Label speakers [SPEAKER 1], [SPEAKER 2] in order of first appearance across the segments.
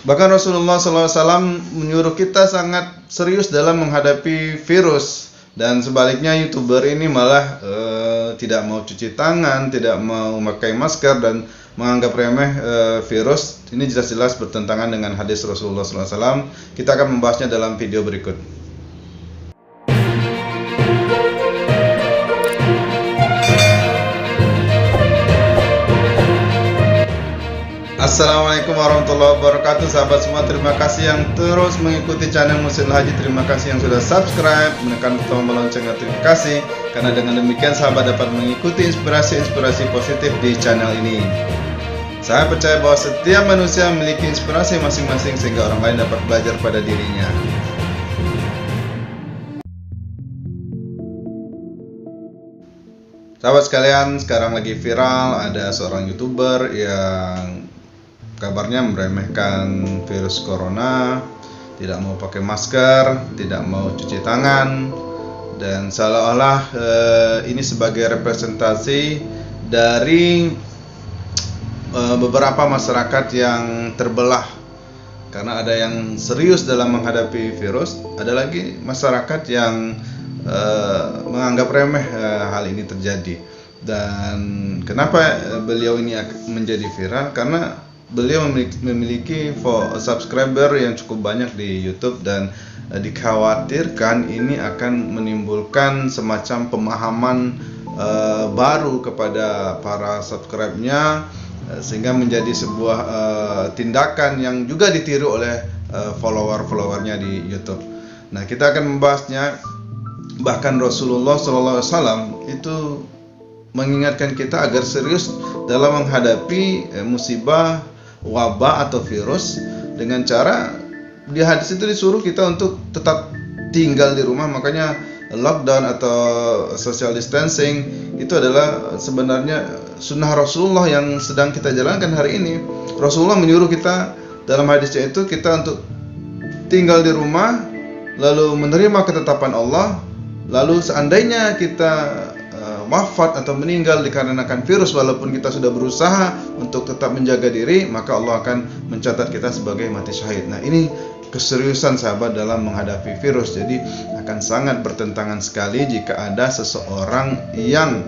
[SPEAKER 1] Bahkan Rasulullah SAW menyuruh kita sangat serius dalam menghadapi virus. Dan sebaliknya YouTuber ini malah tidak mau cuci tangan, tidak mau memakai masker dan menganggap remeh virus. Ini jelas-jelas bertentangan dengan hadis Rasulullah SAW. Kita akan membahasnya dalam video berikut. Assalamualaikum warahmatullahi wabarakatuh, sahabat semua. Terima kasih yang terus mengikuti channel Muslim Haji. Terima kasih yang sudah subscribe, menekan tombol lonceng notifikasi, karena dengan demikian sahabat dapat mengikuti inspirasi-inspirasi positif di channel ini. Saya percaya bahwa setiap manusia memiliki inspirasi masing-masing sehingga orang lain dapat belajar pada dirinya. Sahabat sekalian, sekarang lagi viral ada seorang YouTuber yang kabarnya meremehkan virus corona, tidak mau pakai masker, tidak mau cuci tangan, dan seolah-olah ini sebagai representasi dari beberapa masyarakat yang terbelah. Karena ada yang serius dalam menghadapi virus, ada lagi masyarakat yang menganggap remeh hal ini terjadi. Dan kenapa beliau ini menjadi viral? Karena beliau memiliki subscriber yang cukup banyak di YouTube, dan dikhawatirkan ini akan menimbulkan semacam pemahaman baru kepada para subscribe-nya, sehingga menjadi sebuah tindakan yang juga ditiru oleh follower-followernya di YouTube. Nah, kita akan membahasnya. Bahkan Rasulullah SAW itu mengingatkan kita agar serius dalam menghadapi musibah, wabah atau virus, dengan cara di hadis itu disuruh kita untuk tetap tinggal di rumah. Makanya lockdown atau social distancing itu adalah sebenarnya sunnah Rasulullah yang sedang kita jalankan hari ini. Rasulullah menyuruh kita dalam hadisnya itu kita untuk tinggal di rumah, lalu menerima ketetapan Allah. Lalu seandainya kita wafat atau meninggal dikarenakan virus, walaupun kita sudah berusaha untuk tetap menjaga diri, maka Allah akan mencatat kita sebagai mati syahid. Nah, ini keseriusan sahabat dalam menghadapi virus. Jadi akan sangat bertentangan sekali jika ada seseorang yang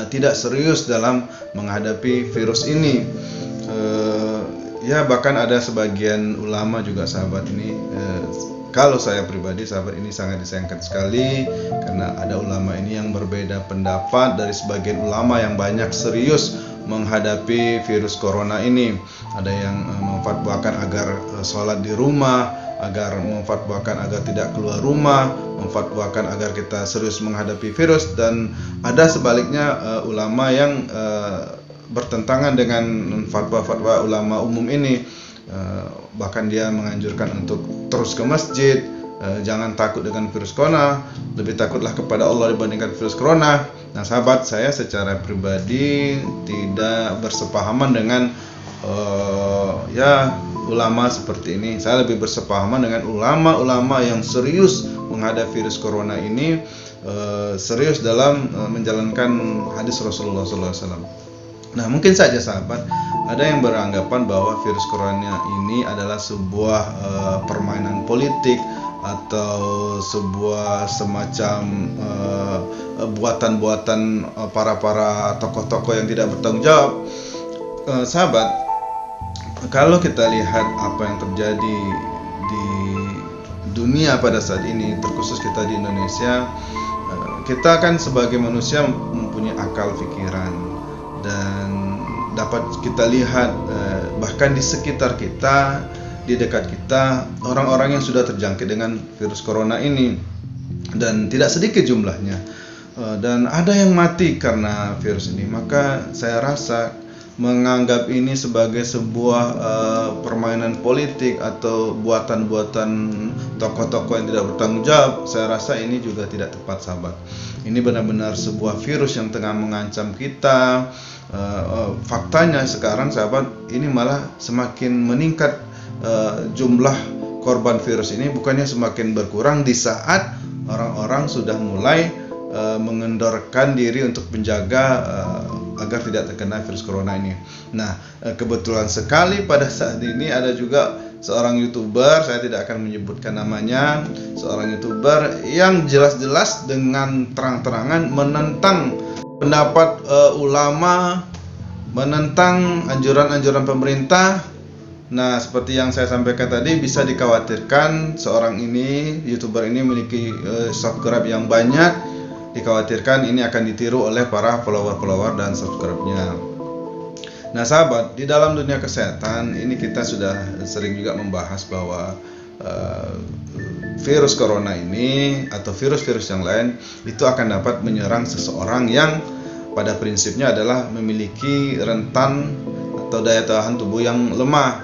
[SPEAKER 1] tidak serius dalam menghadapi virus ini. Ya, bahkan ada sebagian ulama juga sahabat ini, kalau saya pribadi sahabat, ini sangat disayangkan sekali, karena ada ulama ini yang berbeda pendapat dari sebagian ulama yang banyak serius menghadapi virus corona ini. Ada yang memfatwakan agar sholat di rumah, agar memfatwakan agar tidak keluar rumah, memfatwakan agar kita serius menghadapi virus, dan ada sebaliknya ulama yang bertentangan dengan fatwa-fatwa ulama umum ini. Bahkan dia menganjurkan untuk terus ke masjid, jangan takut dengan virus corona, lebih takutlah kepada Allah dibandingkan virus corona. Nah sahabat, saya secara pribadi tidak bersepahaman dengan ulama seperti ini. Saya lebih bersepahaman dengan ulama-ulama yang serius menghadapi virus corona ini, serius dalam menjalankan hadis Rasulullah SAW. Nah, mungkin saja sahabat, ada yang beranggapan bahwa virus corona ini adalah sebuah permainan politik atau sebuah semacam buatan-buatan para tokoh-tokoh yang tidak bertanggung jawab. Sahabat, kalau kita lihat apa yang terjadi di dunia pada saat ini, terkhusus kita di Indonesia, kita kan sebagai manusia mempunyai akal pikiran, dan dapat kita lihat bahkan di sekitar kita, di dekat kita, orang-orang yang sudah terjangkit dengan virus corona ini, dan tidak sedikit jumlahnya, dan ada yang mati karena virus ini. Maka saya rasa menganggap ini sebagai sebuah permainan politik atau buatan-buatan tokoh-tokoh yang tidak bertanggung jawab, saya rasa ini juga tidak tepat sahabat. Ini benar-benar sebuah virus yang tengah mengancam kita. Faktanya sekarang sahabat, ini malah semakin meningkat jumlah korban virus ini, bukannya semakin berkurang di saat orang-orang sudah mulai mengendorkan diri untuk menjaga agar tidak terkena virus corona ini. Nah, kebetulan sekali pada saat ini ada juga seorang YouTuber, saya tidak akan menyebutkan namanya, seorang YouTuber yang jelas-jelas dengan terang-terangan menentang pendapat ulama, menentang anjuran-anjuran pemerintah. Nah, seperti yang saya sampaikan tadi, bisa dikhawatirkan seorang ini, YouTuber ini memiliki subscribe yang banyak, dikhawatirkan ini akan ditiru oleh para follower dan subscribe-nya. Nah sahabat, di dalam dunia kesehatan ini kita sudah sering juga membahas bahwa virus corona ini atau virus-virus yang lain itu akan dapat menyerang seseorang yang pada prinsipnya adalah memiliki rentan atau daya tahan tubuh yang lemah.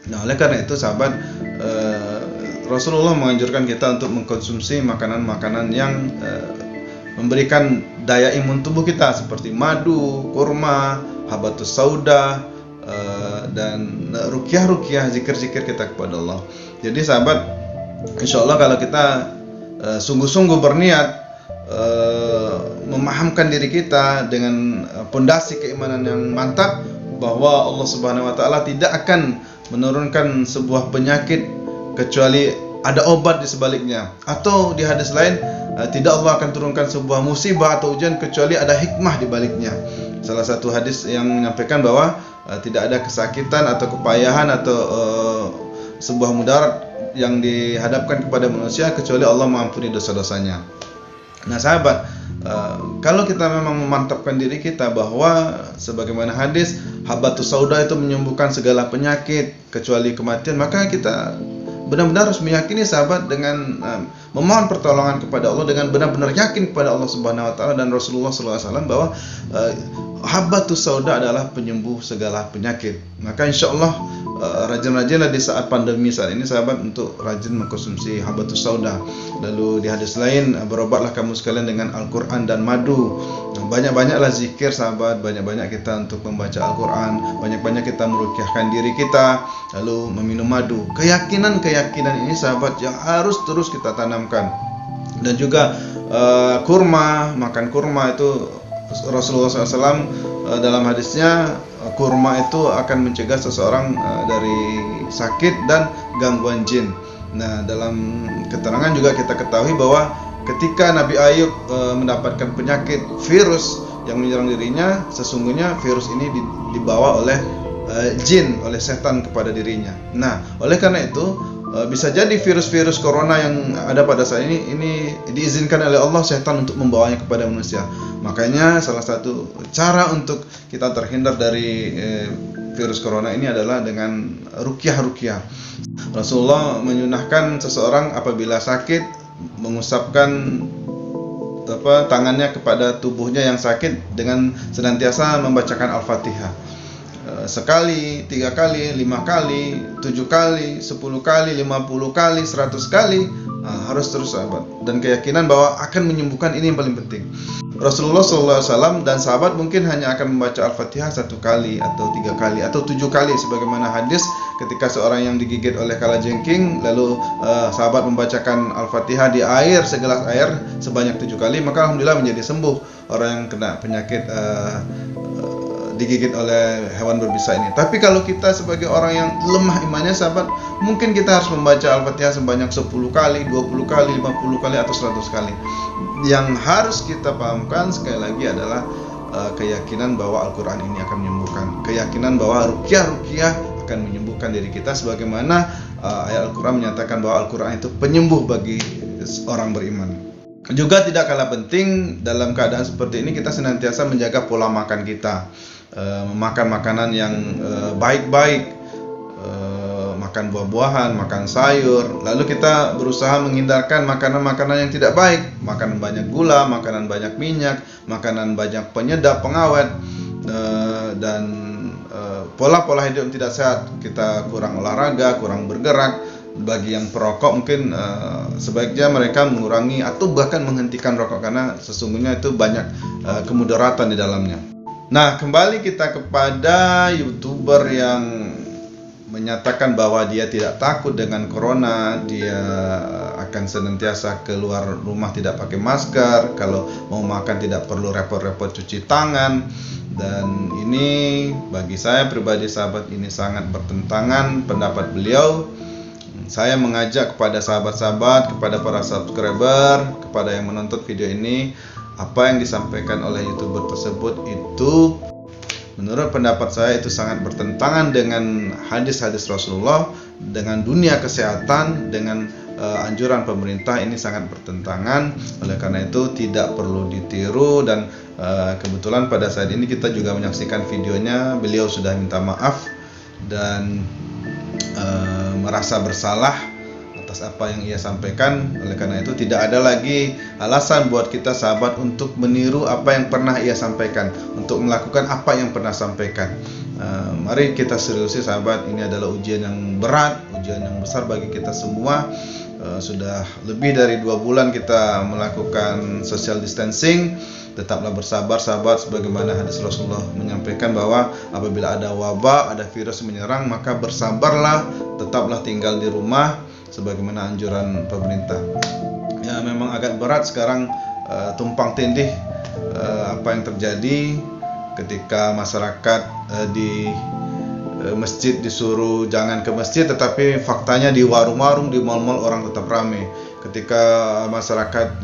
[SPEAKER 1] Nah oleh karena itu sahabat, Rasulullah menganjurkan kita untuk mengkonsumsi makanan-makanan yang memberikan daya imun tubuh kita seperti madu, kurma, habatus sauda, dan ruqyah, zikir-zikir kita kepada Allah. Jadi sahabat, insya Allah kalau kita sungguh-sungguh berniat memahamkan diri kita dengan pondasi keimanan yang mantap bahwa Allah Subhanahu wa taala tidak akan menurunkan sebuah penyakit kecuali ada obat di sebaliknya, atau di hadis lain tidak Allah akan turunkan sebuah musibah atau ujian kecuali ada hikmah di baliknya. Salah satu hadis yang menyampaikan bahwa tidak ada kesakitan atau kepayahan atau sebuah mudarat yang dihadapkan kepada manusia kecuali Allah mengampuni dosa-dosanya. Nah sahabat, kalau kita memang memantapkan diri kita bahwa sebagaimana hadis habatus sauda itu menyembuhkan segala penyakit kecuali kematian, maka kita benar-benar harus meyakini sahabat dengan memohon pertolongan kepada Allah, dengan benar-benar yakin kepada Allah Subhanahu wa taala dan Rasulullah SAW bahwa habatus sauda adalah penyembuh segala penyakit. Maka insya Allah rajin-rajinlah di saat pandemi saat ini sahabat untuk rajin mengkonsumsi habatus sauda. Lalu di hadis lain, berobatlah kamu sekalian dengan Al-Quran dan madu. Banyak-banyaklah zikir sahabat, banyak-banyak kita untuk membaca Al-Quran, banyak-banyak kita meruqyahkan diri kita, lalu meminum madu. Keyakinan ini sahabat yang harus terus kita tanamkan. Dan juga kurma, makan kurma itu Rasulullah SAW dalam hadisnya, kurma itu akan mencegah seseorang dari sakit dan gangguan jin. Nah dalam keterangan juga kita ketahui bahwa ketika Nabi Ayub mendapatkan penyakit virus yang menyerang dirinya, sesungguhnya virus ini dibawa oleh jin, oleh setan kepada dirinya. Nah oleh karena itu bisa jadi virus-virus corona yang ada pada saat ini diizinkan oleh Allah setan untuk membawanya kepada manusia. Makanya salah satu cara untuk kita terhindar dari virus corona ini adalah dengan ruqyah. Rasulullah menyunahkan seseorang apabila sakit mengusapkan tangannya kepada tubuhnya yang sakit dengan senantiasa membacakan Al-Fatihah. Sekali, 3 kali, 5 kali, 7 kali, 10 kali, 50 kali, 100 kali, harus terus sahabat. Dan keyakinan bahwa akan menyembuhkan ini yang paling penting. Rasulullah SAW dan sahabat mungkin hanya akan membaca Al-Fatihah 1 kali atau 3 kali atau 7 kali, sebagaimana hadis ketika seorang yang digigit oleh kalajengking lalu sahabat membacakan Al-Fatihah di air, segelas air sebanyak 7 kali, maka alhamdulillah menjadi sembuh orang yang kena penyakit digigit oleh hewan berbisa ini. Tapi kalau kita sebagai orang yang lemah imannya sahabat, mungkin kita harus membaca Al-Fatihah sebanyak 10 kali, 20 kali, 50 kali atau 100 kali. Yang harus kita pahamkan sekali lagi adalah keyakinan bahwa Al-Quran ini akan menyembuhkan, keyakinan bahwa ruqyah akan menyembuhkan diri kita, sebagaimana ayat Al-Quran menyatakan bahwa Al-Quran itu penyembuh bagi orang beriman. Juga tidak kalah penting dalam keadaan seperti ini kita senantiasa menjaga pola makan kita, makan makanan yang baik-baik, makan buah-buahan, makan sayur. Lalu kita berusaha menghindarkan makanan-makanan yang tidak baik, makanan banyak gula, makanan banyak minyak, makanan banyak penyedap, pengawet, dan pola-pola hidup yang tidak sehat. Kita kurang olahraga, kurang bergerak. Bagi yang perokok mungkin sebaiknya mereka mengurangi atau bahkan menghentikan rokok, karena sesungguhnya itu banyak kemudaratan di dalamnya. Nah, kembali kita kepada YouTuber yang menyatakan bahwa dia tidak takut dengan corona, dia akan senantiasa keluar rumah tidak pakai masker, kalau mau makan tidak perlu repot-repot cuci tangan. Dan ini bagi saya pribadi sahabat ini sangat bertentangan pendapat beliau. Saya mengajak kepada sahabat-sahabat, kepada para subscriber, kepada yang menonton video ini, apa yang disampaikan oleh YouTuber tersebut itu menurut pendapat saya itu sangat bertentangan dengan hadis-hadis Rasulullah, dengan dunia kesehatan, dengan anjuran pemerintah. Ini sangat bertentangan. Oleh karena itu tidak perlu ditiru, dan kebetulan pada saat ini kita juga menyaksikan videonya. Beliau sudah minta maaf dan merasa bersalah atas apa yang ia sampaikan. Oleh karena itu tidak ada lagi alasan buat kita sahabat untuk meniru apa yang pernah ia sampaikan, untuk melakukan apa yang pernah sampaikan. Mari kita seriusi sahabat, ini adalah ujian yang berat, ujian yang besar bagi kita semua. Sudah lebih dari 2 bulan kita melakukan social distancing. Tetaplah bersabar sahabat, sebagaimana hadis Rasulullah menyampaikan bahwa apabila ada wabah, ada virus menyerang, maka bersabarlah, tetaplah tinggal di rumah sebagaimana anjuran pemerintah. Ya, memang agak berat sekarang, tumpang tindih apa yang terjadi ketika masyarakat di masjid disuruh jangan ke masjid, tetapi faktanya di warung-warung, di mal-mal orang tetap ramai. Ketika masyarakat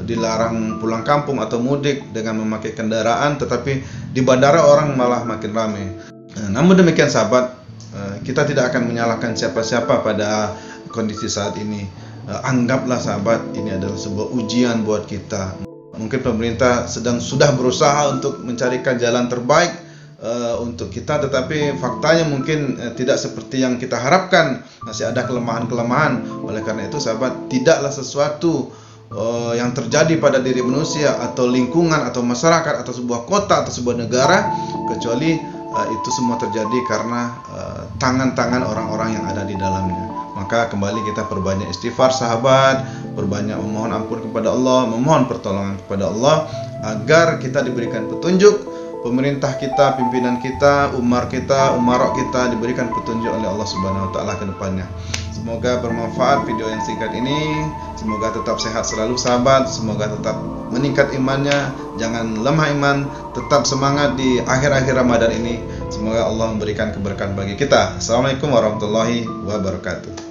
[SPEAKER 1] dilarang pulang kampung atau mudik dengan memakai kendaraan, tetapi di bandara orang malah makin ramai. Namun demikian sahabat, kita tidak akan menyalahkan siapa-siapa pada kondisi saat ini. Anggaplah sahabat, ini adalah sebuah ujian buat kita. Mungkin pemerintah sudah berusaha untuk mencarikan jalan terbaik untuk kita, tetapi faktanya mungkin tidak seperti yang kita harapkan, masih ada kelemahan-kelemahan. Oleh karena itu sahabat, tidaklah sesuatu yang terjadi pada diri manusia atau lingkungan atau masyarakat atau sebuah kota atau sebuah negara kecuali itu semua terjadi karena tangan-tangan orang-orang yang ada di dalamnya. Maka kembali kita perbanyak istighfar sahabat, perbanyak memohon ampun kepada Allah, memohon pertolongan kepada Allah agar kita diberikan petunjuk. Pemerintah kita, pimpinan kita, umarok kita diberikan petunjuk oleh Allah Subhanahu wa taala ke depannya. Semoga bermanfaat video yang singkat ini. Semoga tetap sehat selalu sahabat, semoga tetap meningkat imannya, jangan lemah iman, tetap semangat di akhir-akhir Ramadan ini. Semoga Allah memberikan keberkahan bagi kita. Assalamualaikum warahmatullahi wabarakatuh.